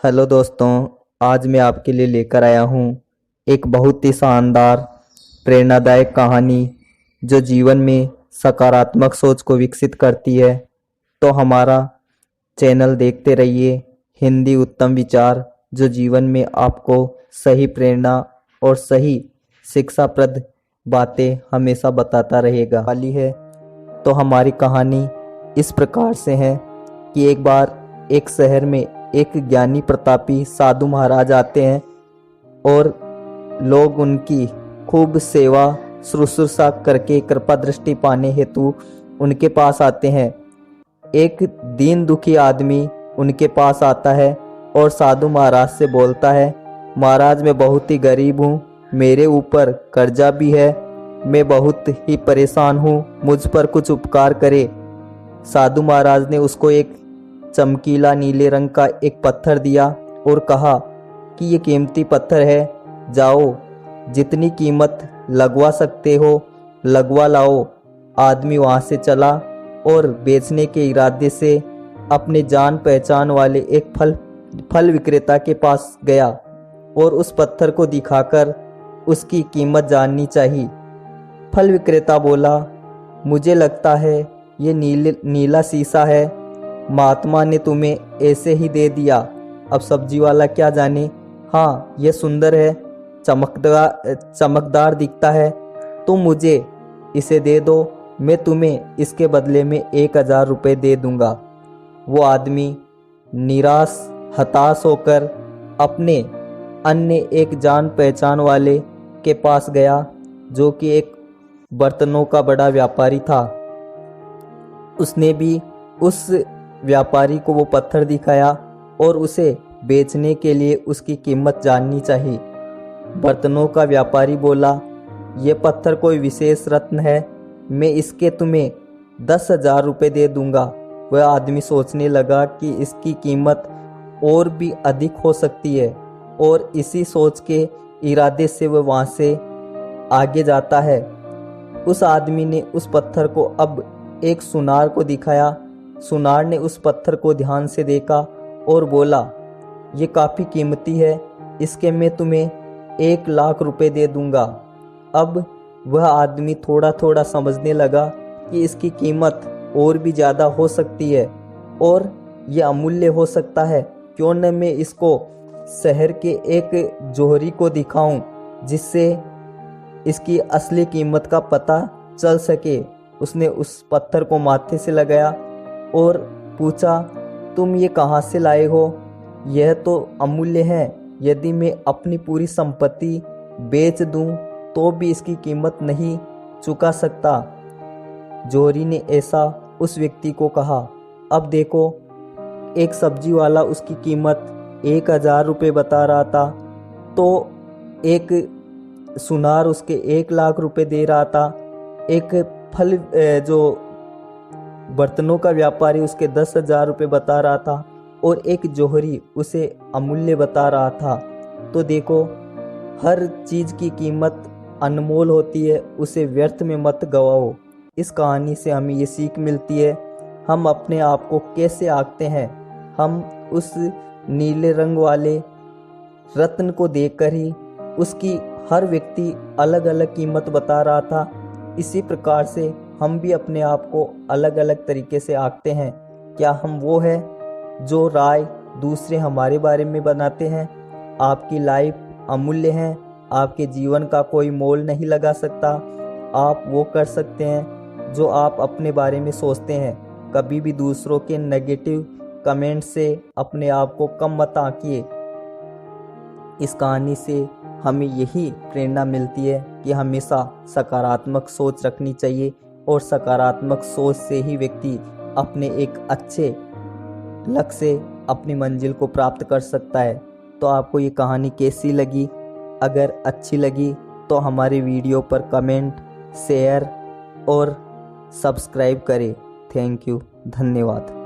Hello दोस्तों, आज मैं आपके लिए लेकर आया हूँ एक बहुत ही शानदार प्रेरणादायक कहानी जो जीवन में सकारात्मक सोच को विकसित करती है। तो हमारा चैनल देखते रहिए। हिंदी उत्तम विचार जो जीवन में आपको सही प्रेरणा और सही शिक्षाप्रद बातें हमेशा बताता रहेगा वाली है। तो हमारी कहानी इस प्रकार से है कि एक बार एक शहर में एक ज्ञानी प्रतापी साधु महाराज आते हैं और लोग उनकी खूब सेवा शुश्रूषा करके कृपा दृष्टि पाने हेतु उनके पास आते हैं। एक दीन दुखी आदमी उनके पास आता है और साधु महाराज से बोलता है, महाराज मैं बहुत ही गरीब हूँ, मेरे ऊपर कर्जा भी है, मैं बहुत ही परेशान हूँ, मुझ पर कुछ उपकार करे। साधु महाराज ने उसको एक चमकीला नीले रंग का एक पत्थर दिया और कहा कि ये कीमती पत्थर है, जाओ जितनी कीमत लगवा सकते हो लगवा लाओ। आदमी वहां से चला और बेचने के इरादे से अपने जान पहचान वाले एक फल विक्रेता के पास गया और उस पत्थर को दिखाकर उसकी कीमत जाननी चाहिए। फल विक्रेता बोला, मुझे लगता है ये नीला शीशा है, महात्मा ने तुम्हें ऐसे ही दे दिया। अब सब्जी वाला क्या जाने, हाँ यह सुंदर है, चमकदार दिखता है, तुम मुझे इसे दे दो, मैं तुम्हें इसके बदले में 1000 रुपये दे दूंगा। वो आदमी निराश हताश होकर अपने अन्य एक जान पहचान वाले के पास गया जो कि एक बर्तनों का बड़ा व्यापारी था। उसने भी उस व्यापारी को वो पत्थर दिखाया और उसे बेचने के लिए उसकी कीमत जाननी चाहिए। बर्तनों का व्यापारी बोला, ये पत्थर कोई विशेष रत्न है, मैं इसके तुम्हें 10,000 रुपये दे दूंगा। वह आदमी सोचने लगा कि इसकी कीमत और भी अधिक हो सकती है और इसी सोच के इरादे से वह वहाँ से आगे जाता है। उस आदमी ने उस पत्थर को अब एक सुनार को दिखाया। सुनार ने उस पत्थर को ध्यान से देखा और बोला, ये काफ़ी कीमती है, इसके मैं तुम्हें 1,00,000 रुपये दे दूंगा। अब वह आदमी थोड़ा थोड़ा समझने लगा कि इसकी कीमत और भी ज़्यादा हो सकती है और यह अमूल्य हो सकता है। क्यों न मैं इसको शहर के एक जोहरी को दिखाऊं जिससे इसकी असली कीमत का पता चल सके। उसने उस पत्थर को माथे से लगाया और पूछा, तुम ये कहाँ से लाए हो? यह तो अमूल्य है, यदि मैं अपनी पूरी संपत्ति बेच दूं तो भी इसकी कीमत नहीं चुका सकता। जोहरी ने ऐसा उस व्यक्ति को कहा। अब देखो, एक सब्जी वाला उसकी कीमत 1000 रुपये बता रहा था, तो एक सुनार उसके 1,00,000 रुपये दे रहा था, एक फल जो बर्तनों का व्यापारी उसके 10,000 रुपये बता रहा था और एक जोहरी उसे अमूल्य बता रहा था। तो देखो, हर चीज़ की कीमत अनमोल होती है, उसे व्यर्थ में मत गवाओ। इस कहानी से हमें ये सीख मिलती है, हम अपने आप को कैसे आंकते हैं। हम उस नीले रंग वाले रत्न को देखकर ही उसकी हर व्यक्ति अलग अलग कीमत बता रहा था। इसी प्रकार से हम भी अपने आप को अलग अलग तरीके से आंकते हैं। क्या हम वो है जो राय दूसरे हमारे बारे में बनाते हैं? आपकी लाइफ अमूल्य है, आपके जीवन का कोई मोल नहीं लगा सकता। आप वो कर सकते हैं जो आप अपने बारे में सोचते हैं। कभी भी दूसरों के नेगेटिव कमेंट से अपने आप को कम मत आंकिए। इस कहानी से हमें यही प्रेरणा मिलती है कि हमेशा सकारात्मक सोच रखनी चाहिए और सकारात्मक सोच से ही व्यक्ति अपने एक अच्छे लक्ष्य से अपनी मंजिल को प्राप्त कर सकता है। तो आपको ये कहानी कैसी लगी? अगर अच्छी लगी तो हमारे वीडियो पर कमेंट, शेयर और सब्सक्राइब करें। थैंक यू, धन्यवाद।